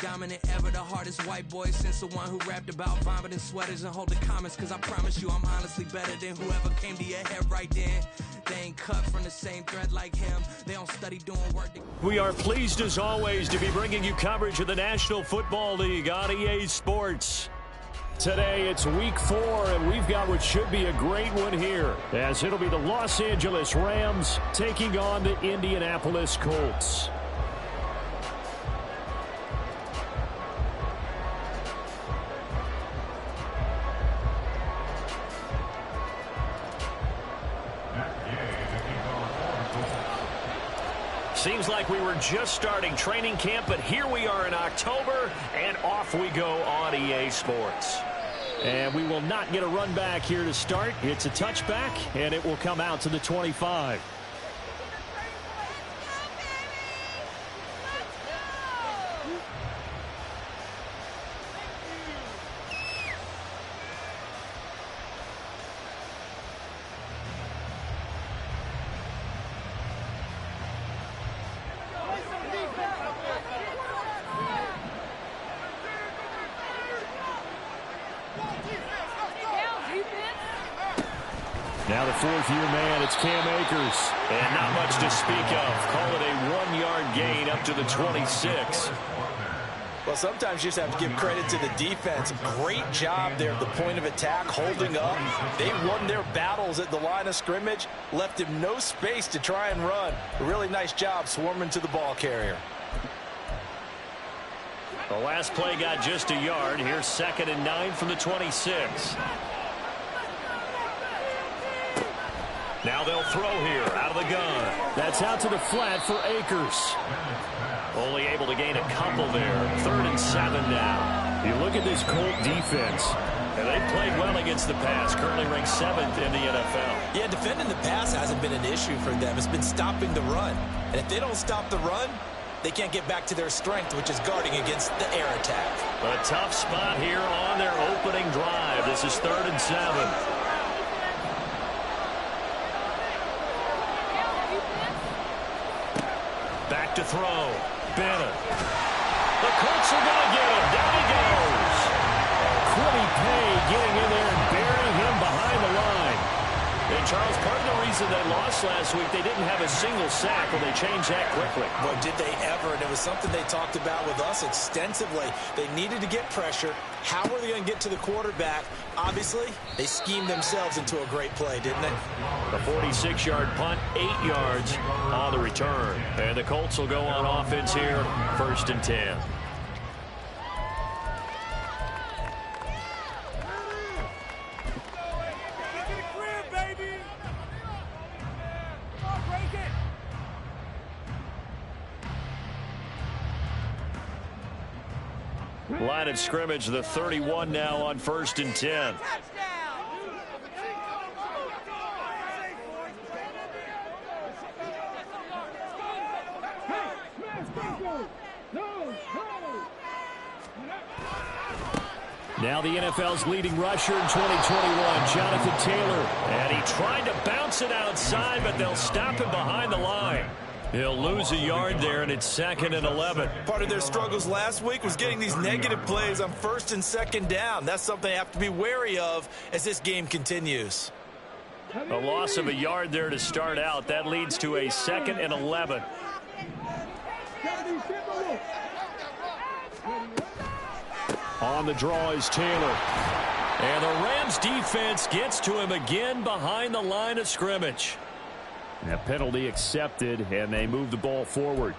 dominant ever, the hardest white boy since the one who rapped about vomiting sweaters and holding comments. Cause I promise you I'm honestly better than whoever came to your head right then. They ain't cut from the same thread like him. They don't study doing work. We are pleased as always to be bringing you coverage of the National Football League on EA Sports. Today it's week 4 and we've got what should be a great one here, as it'll be the Los Angeles Rams taking on the Indianapolis Colts. Seems like we were just starting training camp, but here we are in October, and off we go on EA Sports. And we will not get a run back here to start. It's a touchback, and it will come out to the 25. Now the fourth-year man, it's Cam Akers. And not much to speak of. Call it a 1-yard gain up to the 26. Well, sometimes you just have to give credit to the defense. Great job there at the point of attack, holding up. They won their battles at the line of scrimmage, left him no space to try and run. A really nice job swarming to the ball carrier. The last play got just a yard. Here's 2nd and 9 from the 26. Now they'll throw here out of the gun. That's out to the flat for Akers. Only able to gain a couple there. 3rd and 7 now. You look at this Colt defense, and they played well against the pass. Currently ranked 7th in the NFL. Yeah, defending the pass hasn't been an issue for them. It's been stopping the run. And if they don't stop the run, they can't get back to their strength, which is guarding against the air attack. A tough spot here on their opening drive. This is 3rd and 7. Back to throw. Bennett. The Colts are going to get him. Down he goes. Quiddy Pay getting in there and burying him behind the line. And Charles, part of the reason they lost last week, they didn't have a single sack, and they changed that quickly. Boy, did they ever, and it was something they talked about with us extensively. They needed to get pressure. How were they going to get to the quarterback? Obviously, they schemed themselves into a great play, didn't they? A 46-yard punt, 8 yards on the return. And the Colts will go on offense here, 1st and 10. Line of scrimmage, the 31 now on 1st and 10. Now the NFL's leading rusher in 2021, Jonathan Taylor. And he tried to bounce it outside, but they'll stop him behind the line. He'll lose a yard there, and it's 2nd and 11. Part of their struggles last week was getting these negative plays on 1st and 2nd down. That's something they have to be wary of as this game continues. A loss of a yard there to start out. That leads to a 2nd and 11. On the draw is Taylor. And the Rams defense gets to him again behind the line of scrimmage. A penalty accepted, and they move the ball forward.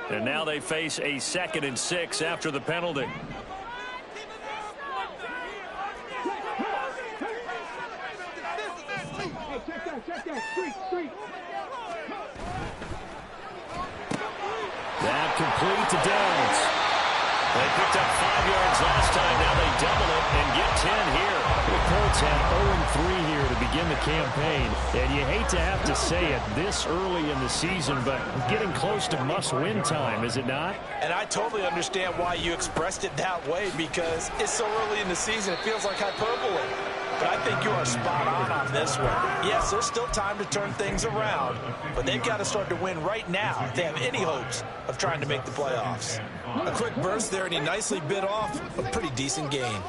And now they face a 2nd and 6 after the penalty. That complete to Downs. They picked up 5 yards last time. Now they double it and get 10 here. The Colts had 0-3 here to begin the campaign. And you hate to have to say it this early in the season, but getting close to must-win time, is it not? And I totally understand why you expressed it that way, because it's so early in the season, it feels like hyperbole. but I think you are spot on this one. Yes, there's still time to turn things around, but they've got to start to win right now if they have any hopes of trying to make the playoffs. A quick burst there, and he nicely bit off a pretty decent gain.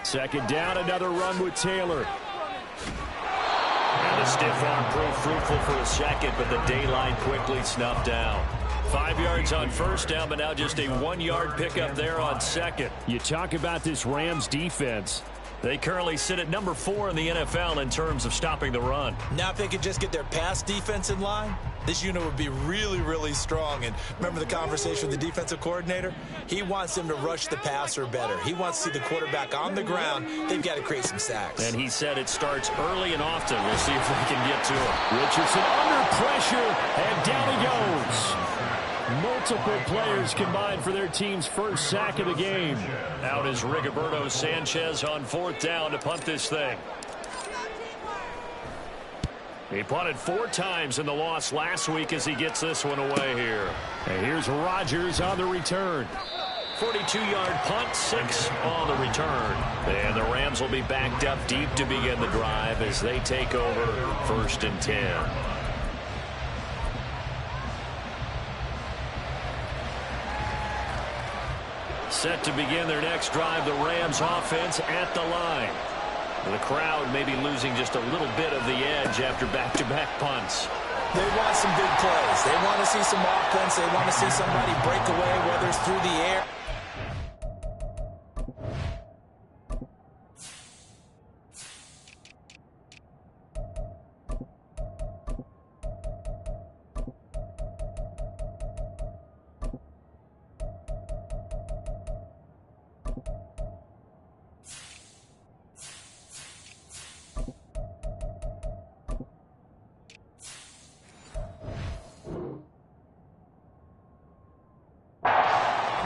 Second down, another run with Taylor. And the stiff arm proved fruitful for a second, but the dayline quickly snuffed down. 5 yards on first down, but now just a 1 yard pickup there on second. You talk about this Rams defense. They currently sit at number 4 in the NFL in terms of stopping the run. Now if they could just get their pass defense in line, this unit would be really, really strong. And remember the conversation with the defensive coordinator? He wants them to rush the passer better. He wants to see the quarterback on the ground. They've got to create some sacks. And he said it starts early and often. We'll see if we can get to it. Richardson under pressure, and down he goes. Multiple players combined for their team's first sack of the game. Out is Rigoberto Sanchez on 4th down to punt this thing. He punted 4 times in the loss last week as he gets this one away here. And here's Rodgers on the return. 42-yard punt, 6 on the return. And the Rams will be backed up deep to begin the drive as they take over 1st and 10. Set to begin their next drive, the Rams offense at the line. The crowd may be losing just a little bit of the edge after back-to-back punts. They want some big plays. They want to see some offense. They want to see somebody break away, whether it's through the air.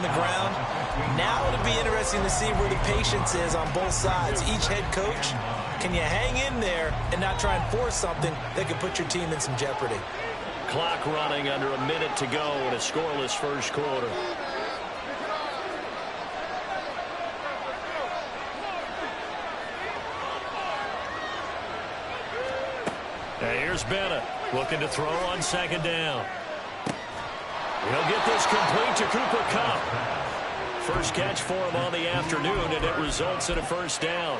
The ground. Now it'll be interesting to see where the patience is on both sides. Each head coach, can you hang in there and not try and force something that could put your team in some jeopardy? Clock running under a minute to go in a scoreless first quarter. And here's Bennett looking to throw on 2nd down. He'll get this complete to Cooper Kupp. First catch for him on the afternoon, and it results in a 1st down.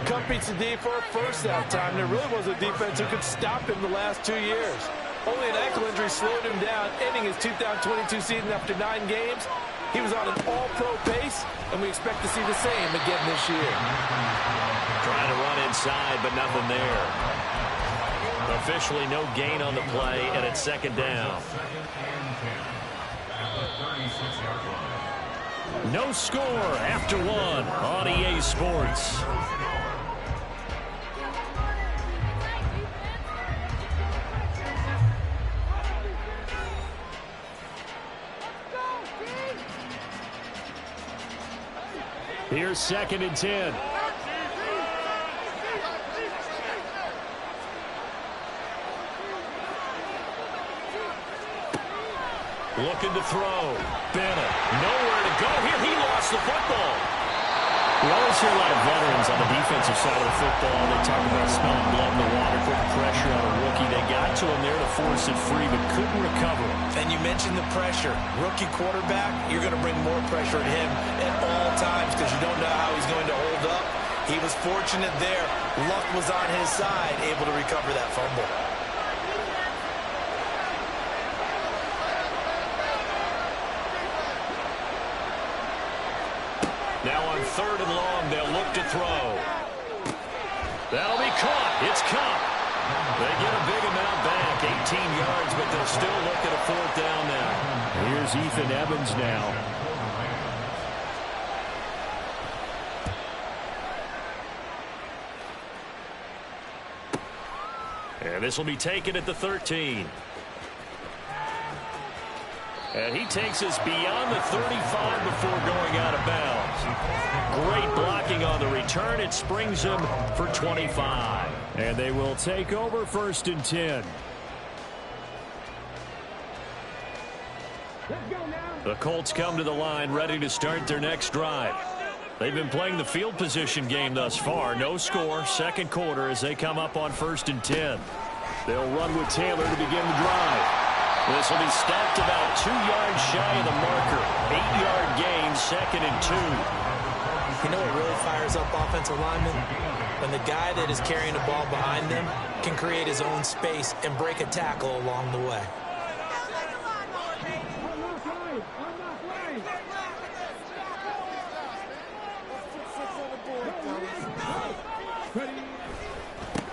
Kupp beats the D for a first that time. There really was a defense who could stop him the last 2 years. Only an ankle injury slowed him down, ending his 2022 season after 9 games. He was on an all-pro pace, and we expect to see the same again this year. Trying to run inside, but nothing there. Officially no gain on the play, and it's 2nd down. No score after 1 on EA Sports. Here's 2nd and 10. Looking to throw. Bennett, nowhere to go here. He lost the football. We always hear a lot of veterans on the defensive side of the football. They talk about smelling blood in the water, putting pressure on a rookie. They got to him there to force it free, but couldn't recover it. And you mentioned the pressure. Rookie quarterback, you're going to bring more pressure at him at all times because you don't know how he's going to hold up. He was fortunate there. Luck was on his side, able to recover that fumble. Now on 3rd and long, they'll look to throw. That'll be caught. It's Kupp. They get a big amount back, 18 yards, but they'll still look at a 4th down now. Here's Ethan Evans now. And this will be taken at the 13. And he takes us beyond the 35 before going out of bounds. Great blocking on the return. It springs him for 25. And they will take over 1st and 10. The Colts come to the line ready to start their next drive. They've been playing the field position game thus far. No score, 2nd quarter as they come up on 1st and 10. They'll run with Taylor to begin the drive. This will be stopped about 2 yards shy of the marker. 8-yard gain, 2nd and 2. You know what really fires up offensive linemen? When the guy that is carrying the ball behind them can create his own space and break a tackle along the way.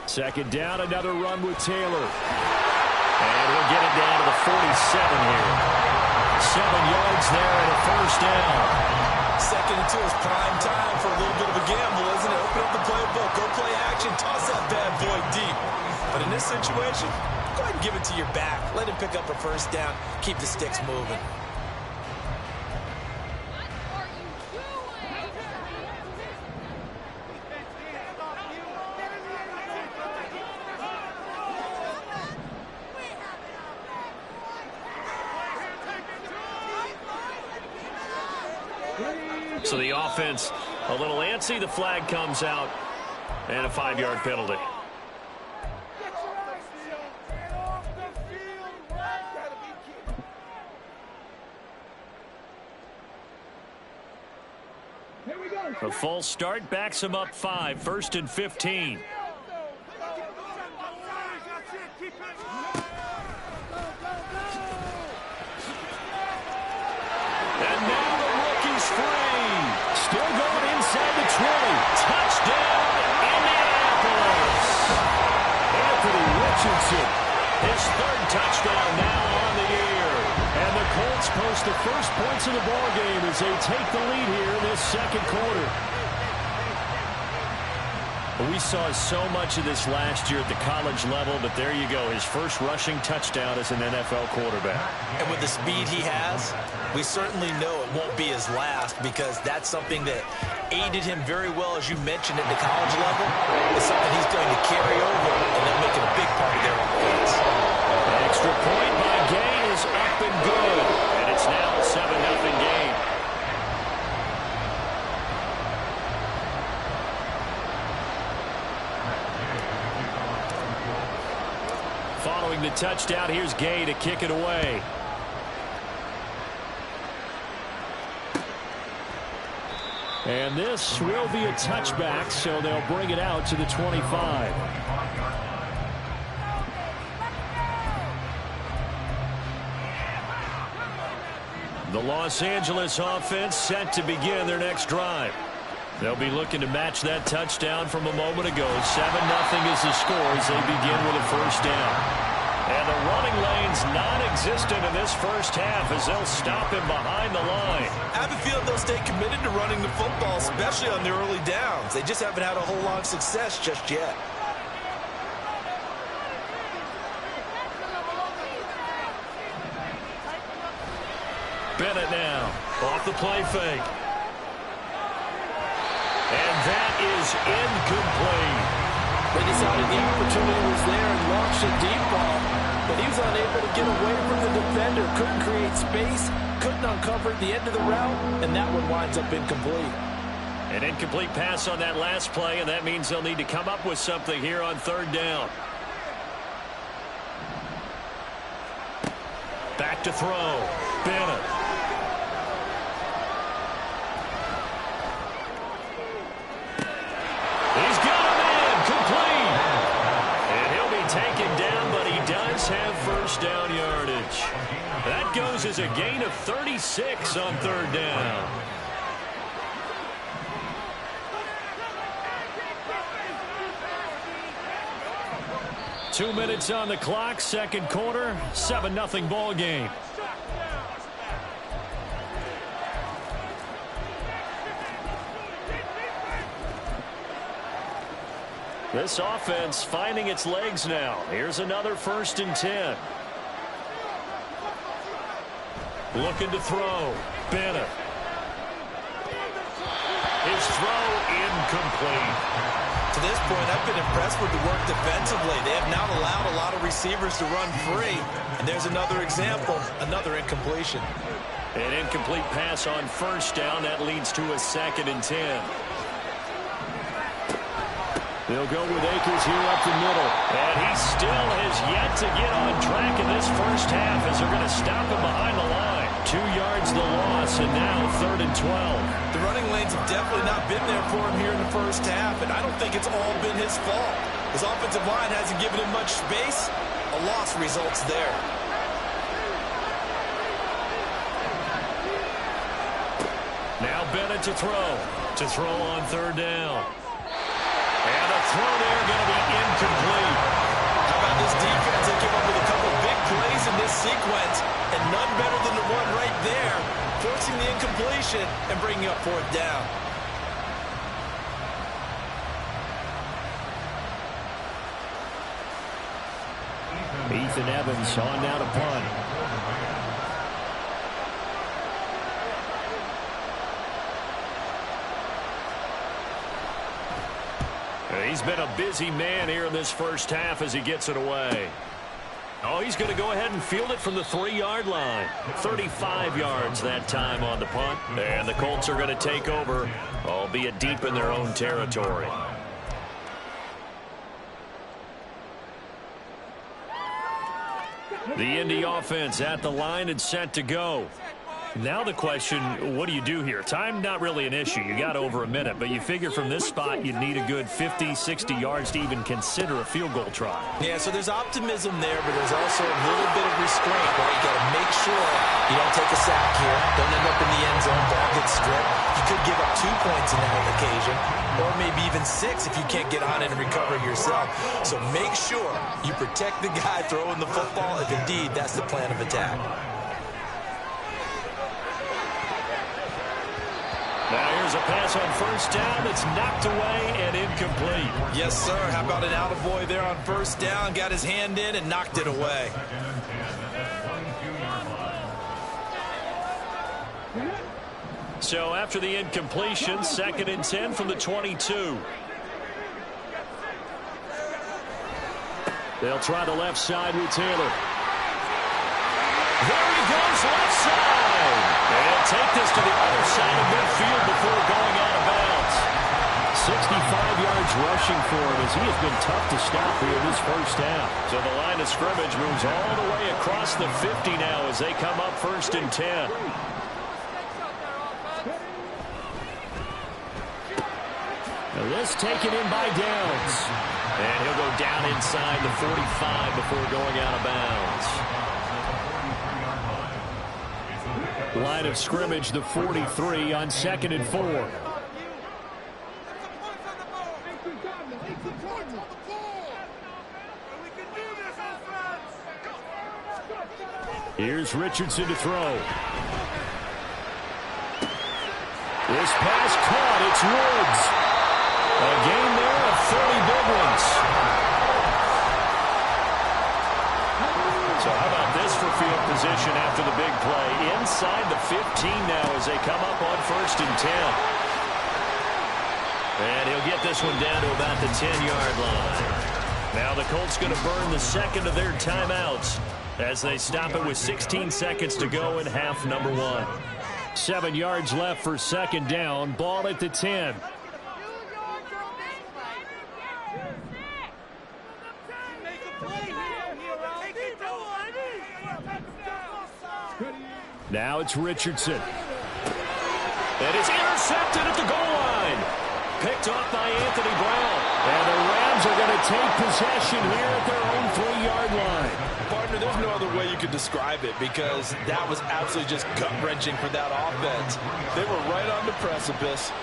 Second down, another run with Taylor. And he'll get it down to the 47 here. 7 yards there and a 1st down. 2nd and 2 is prime time for a little bit of a gamble, isn't it? Open up the playbook, go play action, toss that bad boy deep. But in this situation, go ahead and give it to your back. Let him pick up a 1st down, keep the sticks moving. So the offense a little antsy. The flag comes out and a 5-yard penalty. A false start backs him up 5, 1st and 15. And now the rookie's free. Still going inside the 20. Touchdown, Indianapolis. Anthony Richardson, his 3rd touchdown now on the year. And the Colts post the first points of the ballgame as they take the lead here in this 2nd quarter. We saw so much of this last year at the college level, but there you go. His first rushing touchdown as an NFL quarterback. And with the speed he has, we certainly know it won't be his last, because that's something that aided him very well, as you mentioned, at the college level. It's something he's going to carry over and then make it a big part of their offense. An extra point by Gay is up and good. And it's now a 7-0 game. Following the touchdown, here's Gay to kick it away. And this will be a touchback, so they'll bring it out to the 25. The Los Angeles offense set to begin their next drive. They'll be looking to match that touchdown from a moment ago. 7-0 is the score as they begin with a 1st down. And the running lane's non-existent in this first half as they'll stop him behind the line. I have a feeling they'll stay committed to running the football, especially on their early downs. They just haven't had a whole lot of success just yet. Bennett now off the play fake. And that is incomplete. They decided the opportunity was there and launched a deep ball, but he was unable to get away from the defender, couldn't create space, couldn't uncover the end of the route, and that one winds up incomplete. An incomplete pass on that last play, and that means they'll need to come up with something here on 3rd down. Back to throw. Bennett. He's got him in. Complete. And he'll be taken down, but he does have 1st down yardage. That goes as a gain of 36 on 3rd down. Two minutes on the clock, 2nd quarter, 7-0 ball game. This offense finding its legs now. Here's another 1st and 10. Looking to throw. Bennett. His throw incomplete. To this point, I've been impressed with the work defensively. They have not allowed a lot of receivers to run free. And there's another example, another incompletion. An incomplete pass on first down. That leads to a 2nd and 10. They'll go with Akers here up the middle. And he still has yet to get on track in this first half as they're going to stop him behind the line. 2 yards the loss, and now 3rd and 12. The running lanes have definitely not been there for him here in the first half, and I don't think it's all been his fault. His offensive line hasn't given him much space. A loss results there. Now Bennett to throw. To throw on 3rd down. And a throw there going to be incomplete. How about this defense? They came up with a couple big plays in this sequence, and none better than the one right there, forcing the incompletion and bringing up 4th down. Ethan Evans on now to punt. He's been a busy man here in this first half as he gets it away. Oh, he's going to go ahead and field it from the 3-yard line. 35 yards that time on the punt. And the Colts are going to take over, albeit deep in their own territory. The Indy offense at the line and set to go. Now the question, what do you do here? Time not really an issue. You got over a minute, but you figure from this spot you'd need a good 50, 60 yards to even consider a field goal try. Yeah, so there's optimism there, but there's also a little bit of restraint, right? You got to make sure you don't take a sack here. Don't end up in the end zone. Ball gets stripped. You could give up 2 points in that occasion, or maybe even 6 if you can't get on it and recover yourself. So make sure you protect the guy throwing the football if indeed that's the plan of attack. Now here's a pass on first down that's knocked away and incomplete. Yes, sir. How about an attaboy there on first down? Got his hand in and knocked it away. So after the incompletion, 2nd and 10 from the 22. They'll try the left side with Taylor. There he goes, left side. And take this to the other side of midfield before going out of bounds. 65 yards rushing for him as he has been tough to stop here this first half. So the line of scrimmage moves all the way across the 50 now as they come up 1st and 10. Now this taken in by Downs. And he'll go down inside the 45 before going out of bounds. Line of scrimmage, the 43 on 2nd and 4. Here's Richardson to throw. This pass caught. It's Woods. A gain there of 30 big ones. So how about this for field position after the big play? Inside the 15 now as they come up on 1st and 10. And he'll get this one down to about the 10-yard line. Now the Colts going to burn the 2nd of their timeouts as they stop it with 16 seconds to go in half number 1. 7 yards left for 2nd down. Ball at the 10. Now it's Richardson. That is intercepted at the goal line. Picked off by Anthony Brown. And the Rams are going to take possession here at their own 3-yard line. Partner, there's no other way you could describe it because that was absolutely just gut-wrenching for that offense. They were right on the precipice.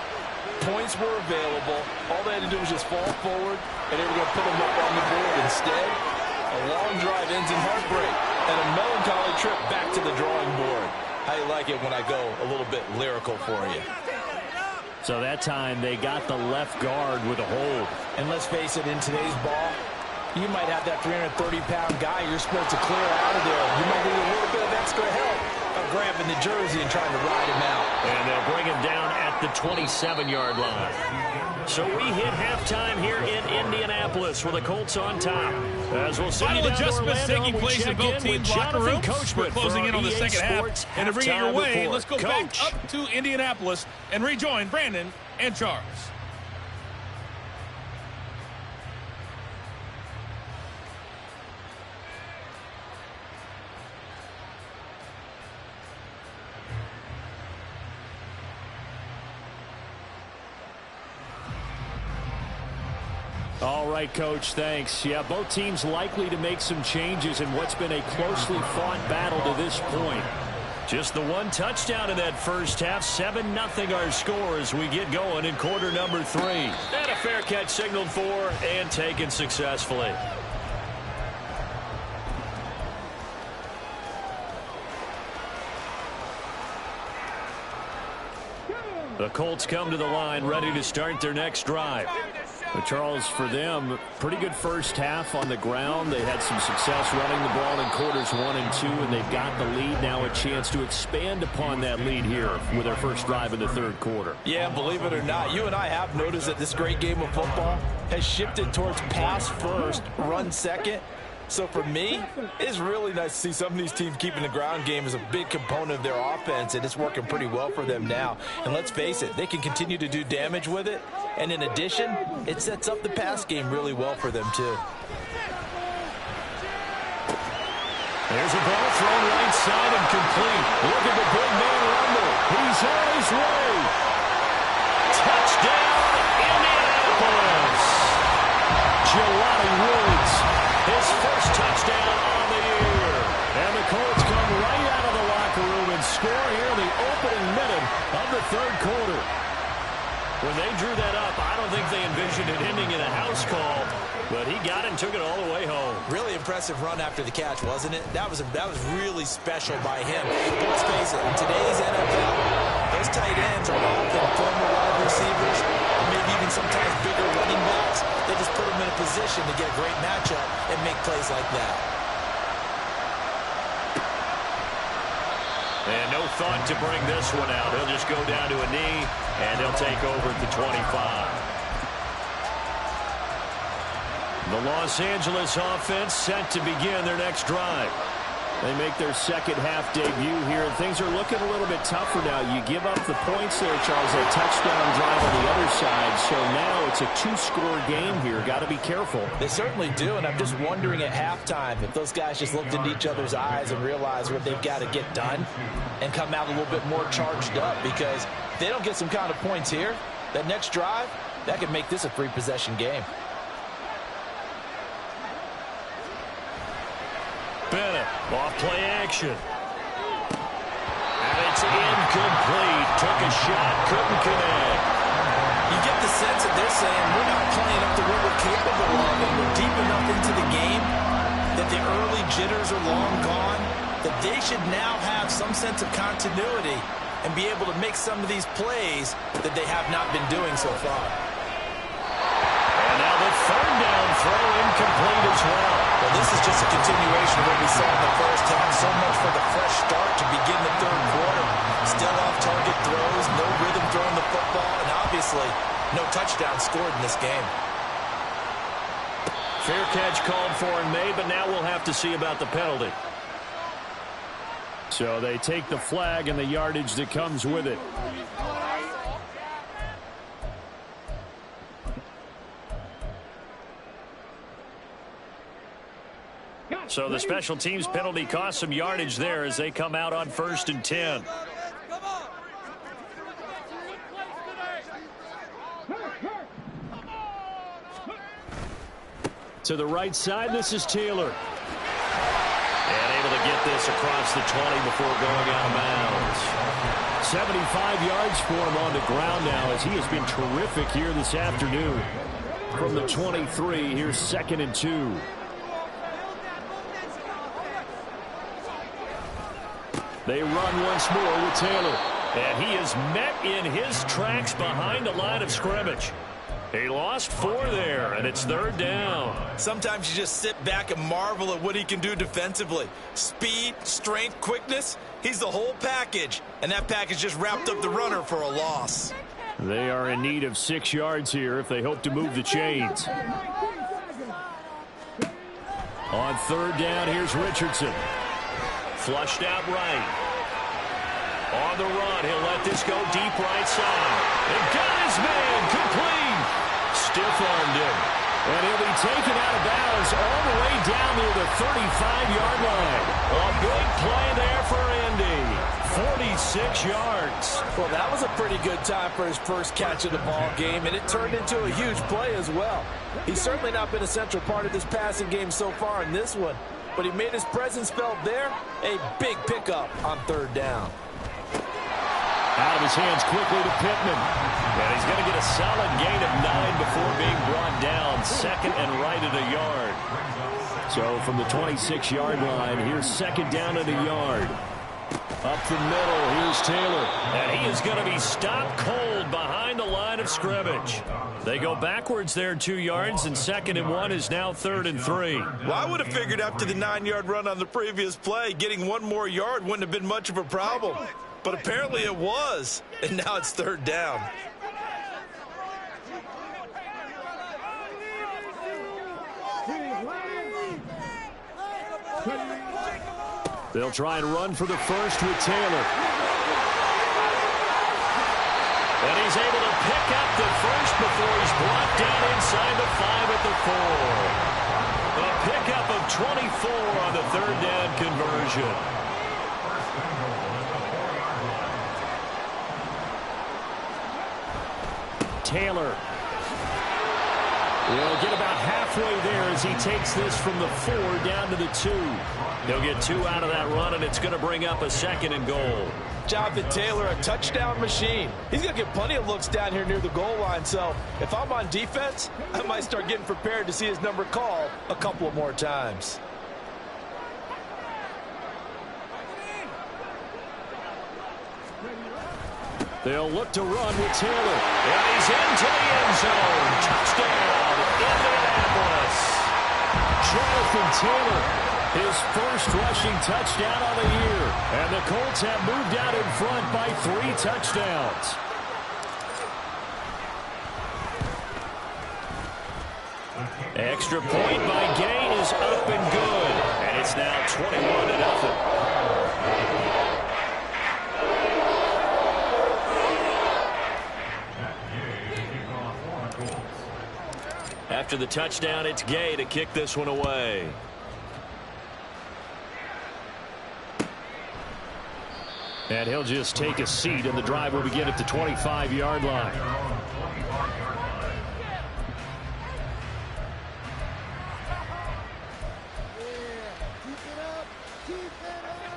Points were available. All they had to do was just fall forward, and they were going to put them up on the board. Instead, a long drive ends in heartbreak and a melancholy trip back to the drawing board. How you like it when I go a little bit lyrical for you? So that time they got the left guard with a hold. And let's face it, in today's ball, you might have that 330-pound guy you're supposed to clear out of there. You might need a little bit of extra help of grabbing the jersey and trying to ride him out. And they'll bring him down at the 27-yard line. So we hit halftime here in Indianapolis with the Colts on top. As we'll see Final adjustments taking place in both teams' locker rooms. We're closing in on the second half. And to bring it your way, let's go back up to Indianapolis and rejoin Brandon and Charles. All right, Coach, thanks. Yeah, both teams likely to make some changes in what's been a closely fought battle to this point. Just the one touchdown in that first half. 7-0 our score as we get going in quarter number 3. And a fair catch signaled for and taken successfully. The Colts come to the line ready to start their next drive. But Charles, for them, pretty good first half on the ground. They had some success running the ball in quarters 1 and 2, and they've got the lead. Now a chance to expand upon that lead here with their first drive in the third quarter. Yeah, believe it or not, you and I have noticed that this great game of football has shifted towards pass first, run second. So for me, it's really nice to see some of these teams keeping the ground game as a big component of their offense, and it's working pretty well for them now. And let's face it, they can continue to do damage with it. And in addition, it sets up the pass game really well for them, too. There's a ball thrown right side and complete. Look at the big man rumble. He's on his way. Touchdown, Indianapolis. Jelani Woods, his first touchdown on the year. And the Colts come right out of the locker room and score here in the opening minute of the third quarter. When they drew that up, I don't think they envisioned it ending in a house call, but he got it and took it all the way home. Really impressive run after the catch, wasn't it? That was really special by him. But let's face it, in today's NFL, those tight ends are often former wide receivers, or maybe even sometimes bigger running backs. They just put them in a position to get a great matchup and make plays like that. And no thought to bring this one out. He'll just go down to a knee, and he'll take over at the 25. The Los Angeles offense set to begin their next drive. They make their second half debut here, and things are looking a little bit tougher now. You give up the points there, Charles, a touchdown drive on the other side, so now it's a 2-score game here. Got to be careful. They certainly do, and I'm just wondering at halftime if those guys just looked into each other's eyes and realized what they've got to get done and come out a little bit more charged up, because if they don't get some kind of points here, that next drive, that could make this a 3-possession game. Bennett, off play action. And it's incomplete. Took a shot, couldn't connect. You get the sense that they're saying we're not playing up to what we're capable of, and we're deep enough into the game that the early jitters are long gone, that they should now have some sense of continuity and be able to make some of these plays that they have not been doing so far. And now the third down throw incomplete as well. Well, this is just a continuation of what we saw in the first half. So much for the fresh start to begin the third quarter. Still off-target throws, no rhythm throwing the football, and obviously no touchdown scored in this game. Fair catch called for and made, but now we'll have to see about the penalty. So they take the flag and the yardage that comes with it. So the special teams penalty cost some yardage there as they come out on 1st and 10. To the right side, this is Taylor. And able to get this across the 20 before going out of bounds. 75 yards for him on the ground now as he has been terrific here this afternoon. From the 23, here's 2nd and 2. They run once more with Taylor. And he is met in his tracks behind the line of scrimmage. He lost 4 there, and it's 3rd down. Sometimes you just sit back and marvel at what he can do defensively. Speed, strength, quickness, he's the whole package. And that package just wrapped up the runner for a loss. They are in need of 6 yards here if they hope to move the chains. On third down, here's Richardson. Flushed out right. On the run, he'll let this go deep right side. And got his man complete. Stiff-armed him. And he'll be taken out of bounds all the way down near the 35-yard line. A big play there for Indy. 46 yards. Well, that was a pretty good time for his first catch of the ball game, and it turned into a huge play as well. He's certainly not been a central part of this passing game so far in this one, but he made his presence felt there. A big pickup on third down. Out of his hands quickly to Pittman. And he's going to get a solid gain of 9 before being brought down. Second and right at a yard. So from the 26-yard line, here's second down at a yard. Up the middle, here's Taylor. And he is going to be stopped cold behind the line of scrimmage. They go backwards there 2 yards, and second and 1 is now third and 3. Well, I would have figured after the 9-yard run on the previous play, getting one more yard wouldn't have been much of a problem. But apparently it was, and now it's third down. They'll try and run for the first with Taylor. And he's able to pick up the first before he's brought down inside the 5 at the 4. A pickup of 24 on the third down conversion. Taylor will get about halfway there as he takes this from the 4 down to the 2. He'll get 2 out of that run, and it's going to bring up a second and goal. Jonathan Taylor, a touchdown machine. He's going to get plenty of looks down here near the goal line, so if I'm on defense, I might start getting prepared to see his number called a couple of more times. They'll look to run with Taylor. And he's into the end zone. Touchdown, Indianapolis. Jonathan Taylor, his first rushing touchdown on the year. And the Colts have moved out in front by 3 touchdowns. Extra point by Gain is up and good. And it's now 21-0. After the touchdown, it's Gay to kick this one away. And he'll just take a seat, and the drive will begin at the 25-yard line.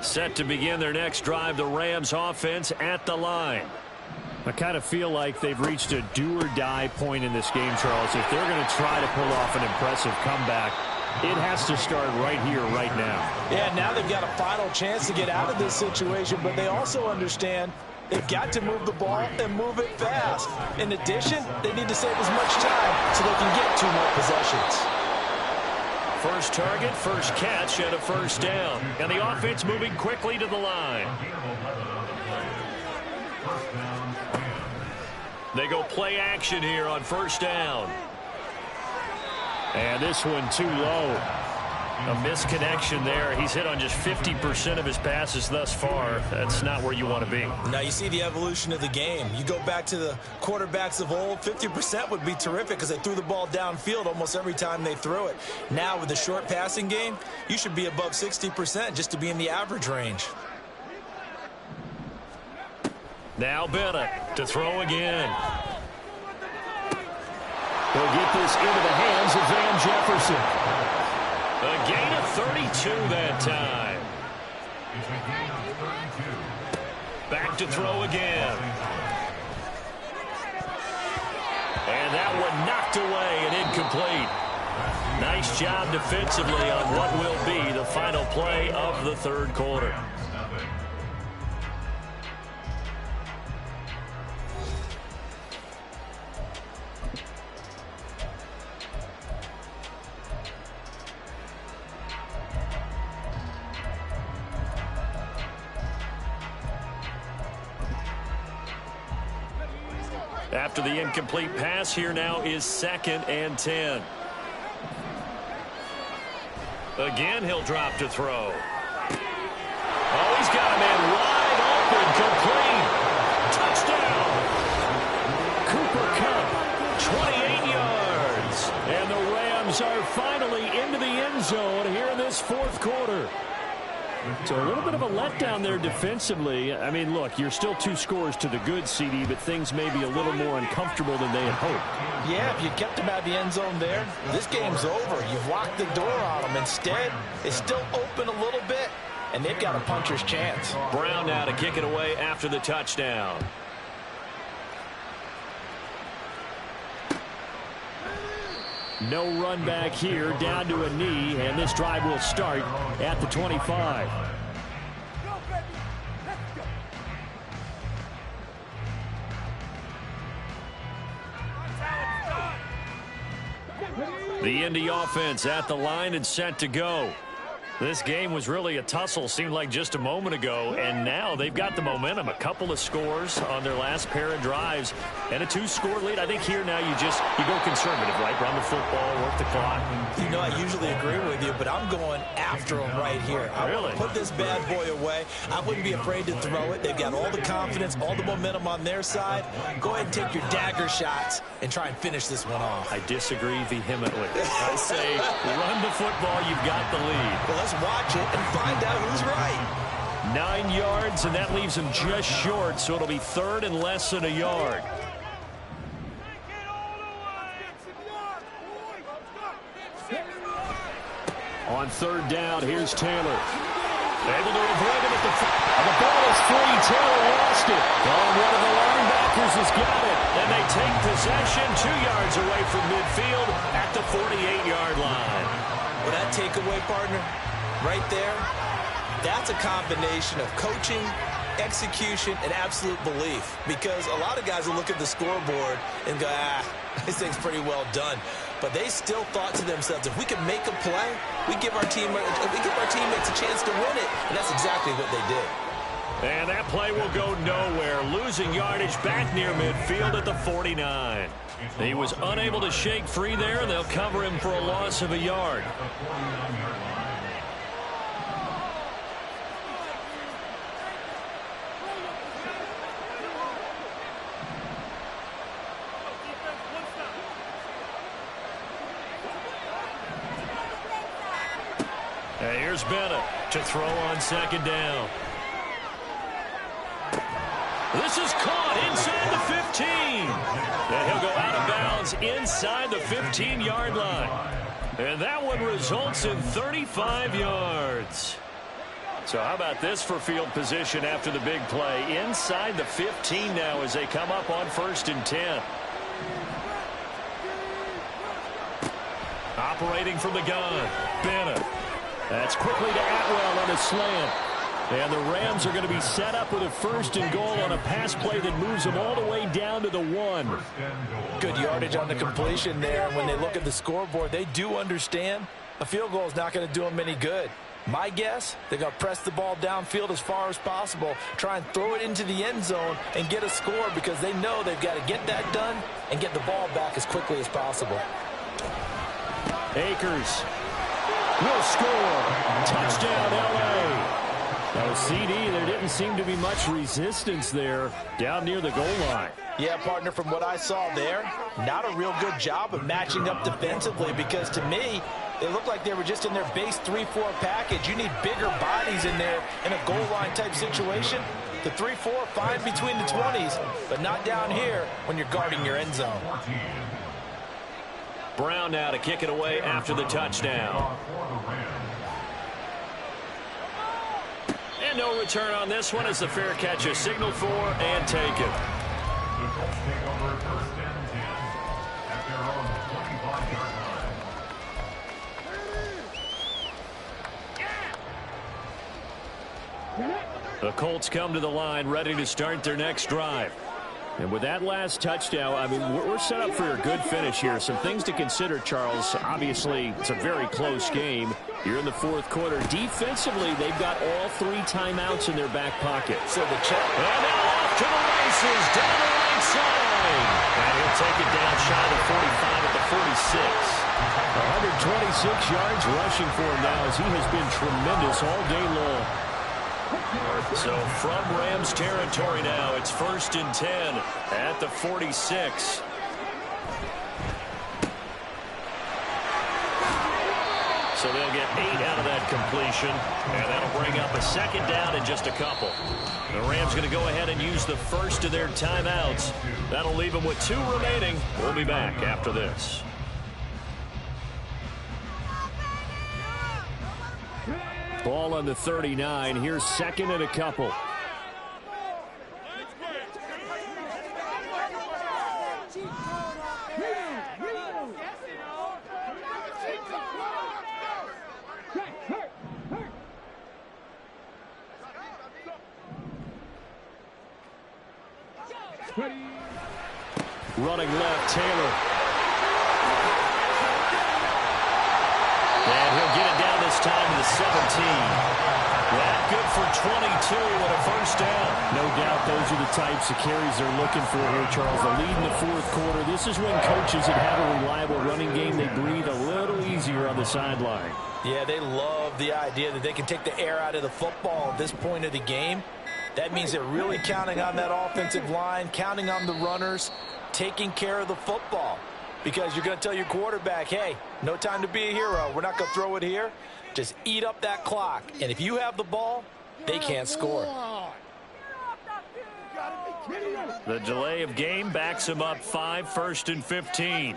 Set to begin their next drive, the Rams offense at the line. I kind of feel like they've reached a do-or-die point in this game, Charles. If they're going to try to pull off an impressive comeback, it has to start right here, right now. Yeah, now they've got a final chance to get out of this situation, but they also understand they've got to move the ball and move it fast. In addition, they need to save as much time so they can get 2 more possessions. First target, first catch, and a first down. And the offense moving quickly to the line. They go play action here on first down. And this one too low. A misconnection there. He's hit on just 50% of his passes thus far. That's not where you want to be. Now you see the evolution of the game. You go back to the quarterbacks of old, 50% would be terrific because they threw the ball downfield almost every time they threw it. Now with the short passing game, you should be above 60% just to be in the average range. Now Bennett to throw again. They'll get this into the hands of Van Jefferson. A gain of 32 that time. Back to throw again. And that one knocked away and incomplete. Nice job defensively on what will be the final play of the third quarter. After the incomplete pass, here now is 2nd and 10. Again, he'll drop to throw. Oh, he's got a man wide open, complete. Touchdown. Cooper Kupp, 28 yards. And the Rams are finally into the end zone here in this 4th quarter. So a little bit of a letdown there defensively. I mean, look, you're still 2 scores to the good, CD, but things may be a little more uncomfortable than they had hoped. Yeah, if you kept them out of the end zone there, this game's over. You've locked the door on them. Instead, it's still open a little bit, and they've got a puncher's chance. Brown now to kick it away after the touchdown. No run back here, down to a knee, and this drive will start at the 25. The Indy offense at the line and set to go. This game was really a tussle, seemed like just a moment ago, and now they've got the momentum. A couple of scores on their last pair of drives and a 2-score lead. I think here now you go conservative, right? Run the football, work the clock. You know, I usually agree with you, but I'm going after them right here. I really put this bad boy away. I wouldn't be afraid to throw it. They've got all the confidence, all the momentum on their side. Go ahead and take your dagger shots and try and finish this one off. I disagree vehemently. I say run the football, you've got the lead. Well, let's watch it and find out who's right. 9 yards, and that leaves him just short, so it'll be 3rd and less than a yard. On 3rd down, here's Taylor. Able to avoid him at the ball is free. Taylor lost it. Oh, one of the linebackers has got it. And they take possession 2 yards away from midfield at the 48-yard line. Well, that takeaway, partner, right there, that's a combination of coaching, execution, and absolute belief. Because a lot of guys will look at the scoreboard and go, this thing's pretty well done. But they still thought to themselves, if we can make a play, we give our teammates a chance to win it. And that's exactly what they did. And that play will go nowhere. Losing yardage back near midfield at the 49. He was unable to shake free there, and they'll cover him for a loss of a yard. Here's Bennett to throw on 2nd down. This is caught inside the 15. And he'll go out of bounds inside the 15-yard line. And that one results in 35 yards. So how about this for field position after the big play? Inside the 15 now as they come up on 1st and 10. Operating from the gun, Bennett. That's quickly to Atwell on a slant. And the Rams are going to be set up with a 1st and goal on a pass play that moves them all the way down to the 1. Good yardage on the completion there. And when they look at the scoreboard, they do understand a field goal is not going to do them any good. My guess, they're going to press the ball downfield as far as possible, try and throw it into the end zone and get a score because they know they've got to get that done and get the ball back as quickly as possible. Akers will score. Touchdown, L.A. Now, CD, there didn't seem to be much resistance there down near the goal line. Yeah, partner, from what I saw there, not a real good job of matching up defensively because to me, it looked like they were just in their base 3-4 package. You need bigger bodies in there in a goal line type situation. The 3-4, fine between the 20s, but not down here when you're guarding your end zone. Brown now to kick it away after the touchdown. And no return on this one as the fair catch is signaled for and taken. The Colts come to the line ready to start their next drive. And with that last touchdown, I mean, we're set up for a good finish here. Some things to consider, Charles. Obviously, it's a very close game. You're in the 4th quarter. Defensively, they've got all 3 timeouts in their back pocket. So the check. And now off to the races down the right side. 46. 126 yards rushing for him now as he has been tremendous all day long. So from Rams territory now, it's 1st and 10 at the 46. So they'll get 8 out of that completion, and that'll bring up a 2nd down in just a couple. The Rams going to go ahead and use the first of their timeouts. That'll leave them with 2 remaining. We'll be back after this. Ball on the 39. Here's 2nd and a couple. Running left, Taylor. And he'll get it down this time to the 17. That good for 22 and a 1st down. No doubt those are the types of carries they're looking for here, Charles. The lead in the 4th quarter. This is when coaches that have a reliable running game, they breathe a little easier on the sideline. Yeah, they love the idea that they can take the air out of the football at this point of the game. That means they're really counting on that offensive line, counting on the runners, taking care of the football. Because you're going to tell your quarterback, hey, no time to be a hero. We're not going to throw it here. Just eat up that clock. And if you have the ball, they can't score. The delay of game backs him up 5, 1st and 15.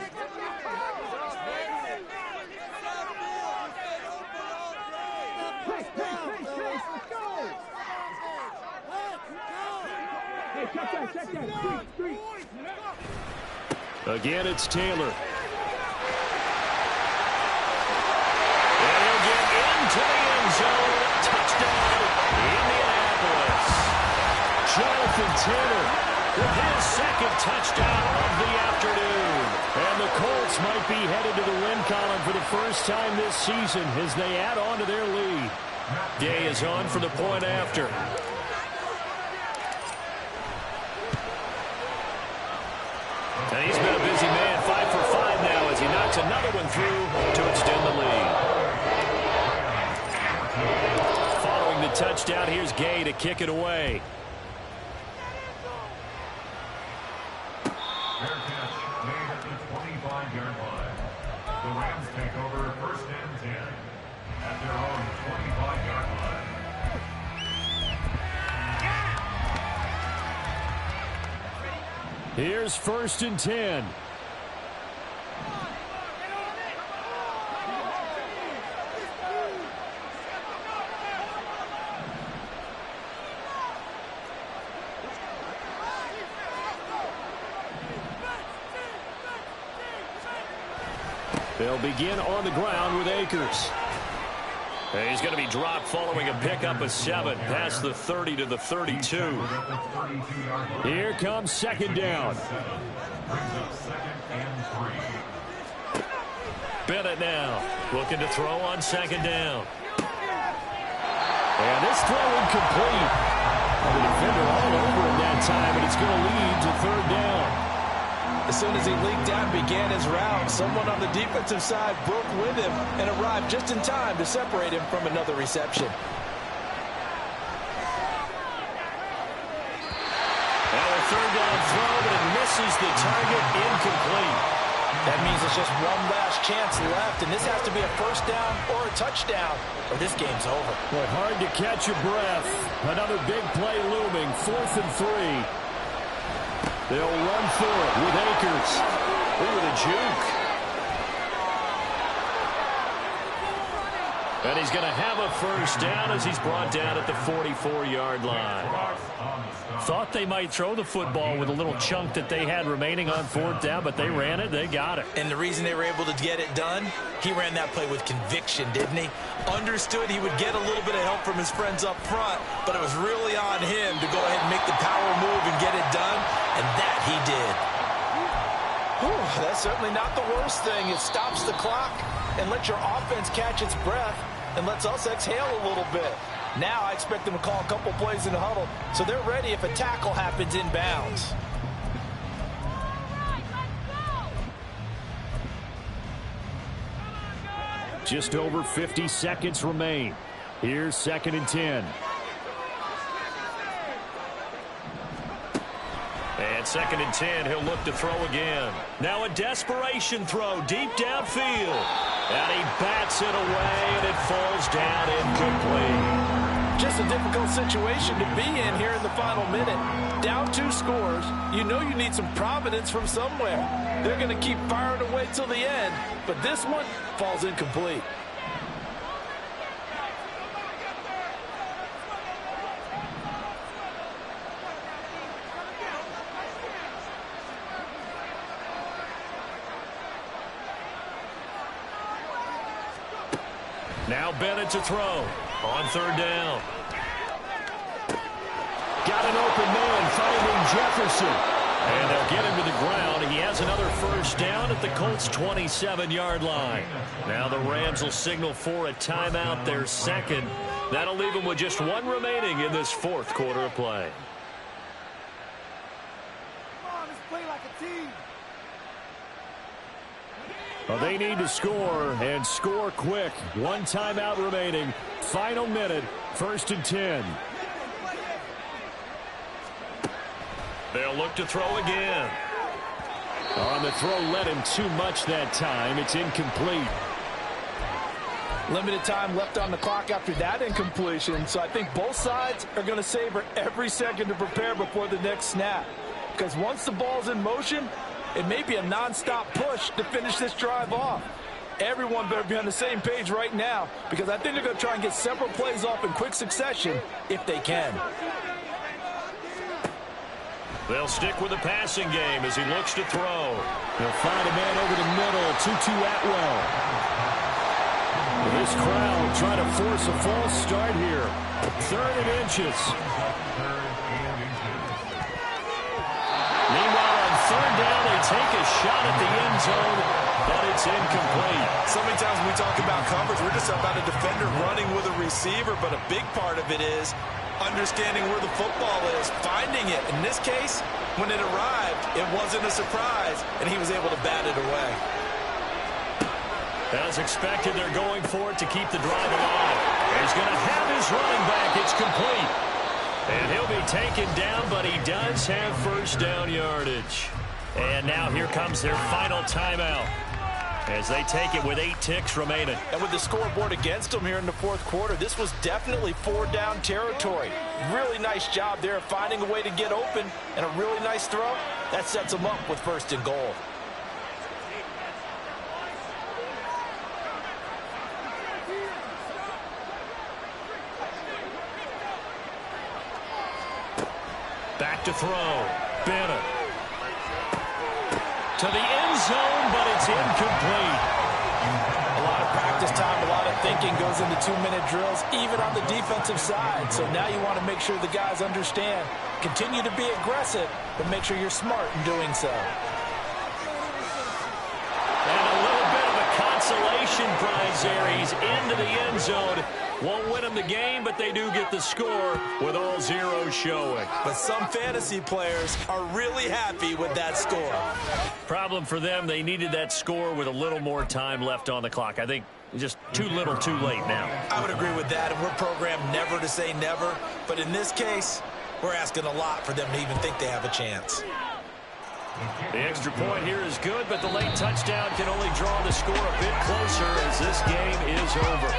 Again, it's Taylor. And he'll get into the end zone. Touchdown, Indianapolis. Jonathan Taylor with his 2nd touchdown of the afternoon. And the Colts might be headed to the win column for the first time this season as they add on to their lead. Day is on for the point after. And he's been a busy man, 5 for 5 now as he knocks another one through to extend the lead. Following the touchdown, here's Gay to kick it away. Fair catch made at the 25-yard line. The Rams take over 1st and 10 at their own 25-yard line. Here's 1st and 10. They'll begin on the ground with Akers. And he's going to be dropped following a pickup of 7 past the 30 to the 32. Here comes 2nd down. Bennett now looking to throw on 2nd down. And this throw incomplete. The defender all over him that time, and it's going to lead to 3rd down. As soon as he leaked out and began his route, someone on the defensive side broke with him and arrived just in time to separate him from another reception. Now a 3rd down throw, but it misses the target, incomplete. That means it's just one last chance left, and this has to be a 1st down or a touchdown, or this game's over. But hard to catch your breath. Another big play looming, 4th and 3. They'll run for it with Akers. Ooh, the juke. And he's going to have a 1st down as he's brought down at the 44-yard line. Thought they might throw the football with a little chunk that they had remaining on 4th down, but they ran it, they got it. And the reason they were able to get it done, he ran that play with conviction, didn't he? Understood he would get a little bit of help from his friends up front, but it was really on him to go ahead and make the power move and get it done, and that he did. Whew, that's certainly not the worst thing. It stops the clock and lets your offense catch its breath and lets us exhale a little bit. Now I expect them to call a couple plays in the huddle, so they're ready if a tackle happens inbounds. just over 50 seconds remain. Here's 2nd and 10. And 2nd and 10, he'll look to throw again. Now a desperation throw deep downfield. And he bats it away, and it falls down incomplete. Just a difficult situation to be in here in the final minute. Down 2 scores. You know you need some providence from somewhere. They're going to keep firing away till the end, but this one falls incomplete. Now Bennett to throw on 3rd down. Got an open man finding Jefferson. And they'll get him to the ground. He has another 1st down at the Colts' 27-yard line. Now the Rams will signal for a timeout, their 2nd. That'll leave them with just 1 remaining in this 4th quarter of play. Come on, let's play like a team. Well, they need to score, and score quick. 1 timeout remaining. Final minute, 1st and 10. They'll look to throw again. On the throw, led him too much that time. It's incomplete. Limited time left on the clock after that incompletion, so I think both sides are going to savor every second to prepare before the next snap. Because once the ball's in motion, it may be a non-stop push to finish this drive off. Everyone better be on the same page right now, because I think they're going to try and get several plays off in quick succession if they can. They'll stick with the passing game as he looks to throw. They'll find a man over the middle, Tutu Atwell. This crowd trying to force a false start here. 3rd and inches. Meanwhile, on 3rd down, they take a shot at the end zone, but it's incomplete. So many times when we talk about coverage, we're just about a defender running with a receiver, but a big part of it is understanding where the football is, finding it. In this case, when it arrived, it wasn't a surprise, and he was able to bat it away. As expected, they're going for it to keep the drive alive. He's going to have his running back. It's complete. And he'll be taken down, but he does have 1st down yardage. And now here comes their final timeout as they take it with 8 ticks remaining. And with the scoreboard against them here in the 4th quarter, this was definitely 4-down territory. Really nice job there of finding a way to get open, and a really nice throw. That sets them up with 1st and goal. Back to throw. Bennett. To the end zone, but it's incomplete. A lot of practice time, a lot of thinking goes into 2-minute drills, even on the defensive side. So now you want to make sure the guys understand. Continue to be aggressive, but make sure you're smart in doing so. And a little bit of a consolation prize there. He's into the end zone. Won't win them the game, but they do get the score with all zeros showing. But some fantasy players are really happy with that score. Problem for them, they needed that score with a little more time left on the clock. I think just too little, too late now. I would agree with that, and we're programmed never to say never. But in this case, we're asking a lot for them to even think they have a chance. The extra point here is good, but the late touchdown can only draw the score a bit closer as this game is over.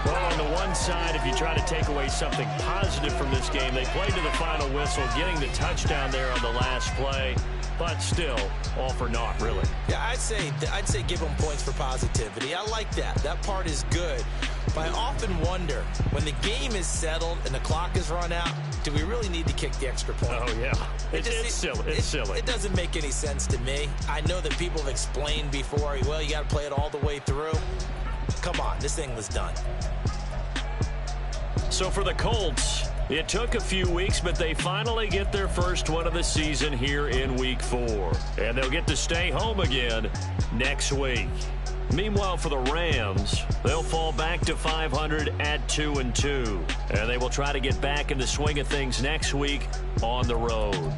Well, on the one side, if you try to take away something positive from this game, they played to the final whistle, getting the touchdown there on the last play, but still, all for naught, really. Yeah, I'd say give them points for positivity. I like that. That part is good. But I often wonder, when the game is settled and the clock is run out, do we really need to kick the extra point? Oh, yeah. It's silly. It's silly. It doesn't make any sense to me. I know that people have explained before, well, you got to play it all the way through. Come on, this thing was done. So for the Colts, it took a few weeks, but they finally get their first one of the season here in Week 4. And they'll get to stay home again next week. Meanwhile, for the Rams, they'll fall back to 500 at 2-2. And they will try to get back in the swing of things next week on the road.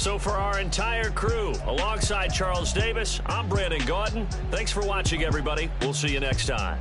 So for our entire crew, alongside Charles Davis, I'm Brandon Gaudin. Thanks for watching, everybody. We'll see you next time.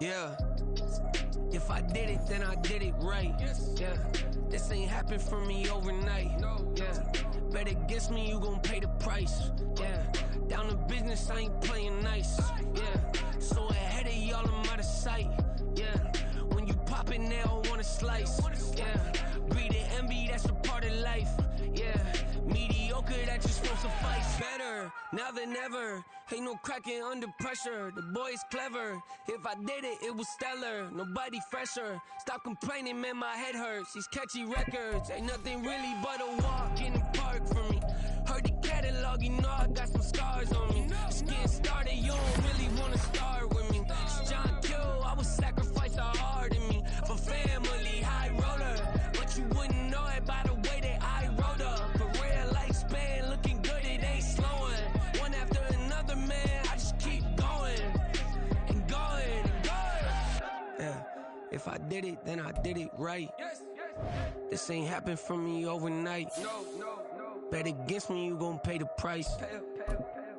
Yeah. If I did it, then I did it right. Yeah. This ain't happened for me overnight. Yeah. Bet against me, you gon' pay the price. Yeah. Down to business, I ain't playing nice. Yeah. So ahead of y'all, I'm out of sight. Yeah. When you pop it, they don't wanna slice. Yeah. Greed and envy, that's a part of life. Yeah. Mediocre, that just won't suffice. Better now than ever. Ain't no cracking under pressure. The boy's clever. If I did it, it was stellar. Nobody fresher. Stop complaining, man, my head hurts. These catchy records ain't nothing really but a walk in the park for me. Heard the catalog, you know I got some scars on me. Just getting started, you don't really wanna start with me. It's John Q, I would sacrifice a heart in me for family, high roller. But you wouldn't know it by the way that I wrote up. Career lifespan looking good, it ain't slowing. One after another, man, I just keep going and going and going. Yeah, if I did it, then I did it right. This ain't happened for me overnight. Bet against me, you gon' pay the price.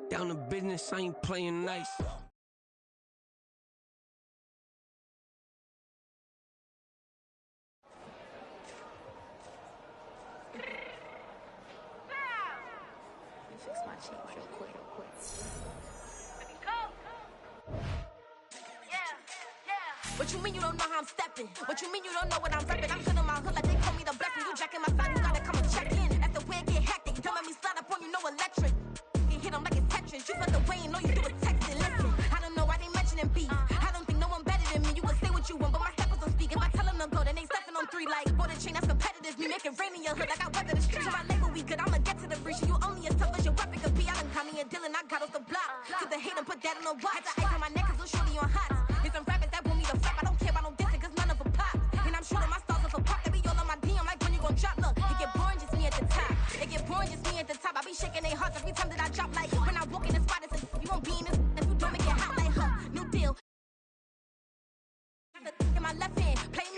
Down to business, I ain't playing nice. Fix my cheek real quick. What you mean you don't know how I'm stepping? What you mean you don't know what I'm repping? I'm good in my hood like they call me the blessing. You jacking my side, you gotta come and check in. After way get hectic, don't make me slide up on you, no electric. You hit them like it's Tetris. You felt the way and all you do is text it. Listen, I don't know why they mentioning beef. I don't think no one better than me. You would say what you want, but my steppers don't speak. If I tell them to go, then they stepping on 3 like border chain. That's competitive. Me making rain in your hood like I weather the streets. So my label we good. I'ma get to the breach. You only as tough as your weapon could be. I done caught me a Dylan. I got off the block. Took the hate and put that on the watch. Had the ice on my neck 'cause little shorty on hot. There's some rappers that want me to flap. I don't care about no dissing 'cause none of them pop. And I'm shooting my stars off a pop. They be all on my DM like when you gon' drop. Look, it get boring just me at the top. It get boring just me at the top. I be shaking their hearts every time that I drop. Like when I walk in the spot, it's you won't be in this if you don't make it hot like her. New deal. In my left hand, play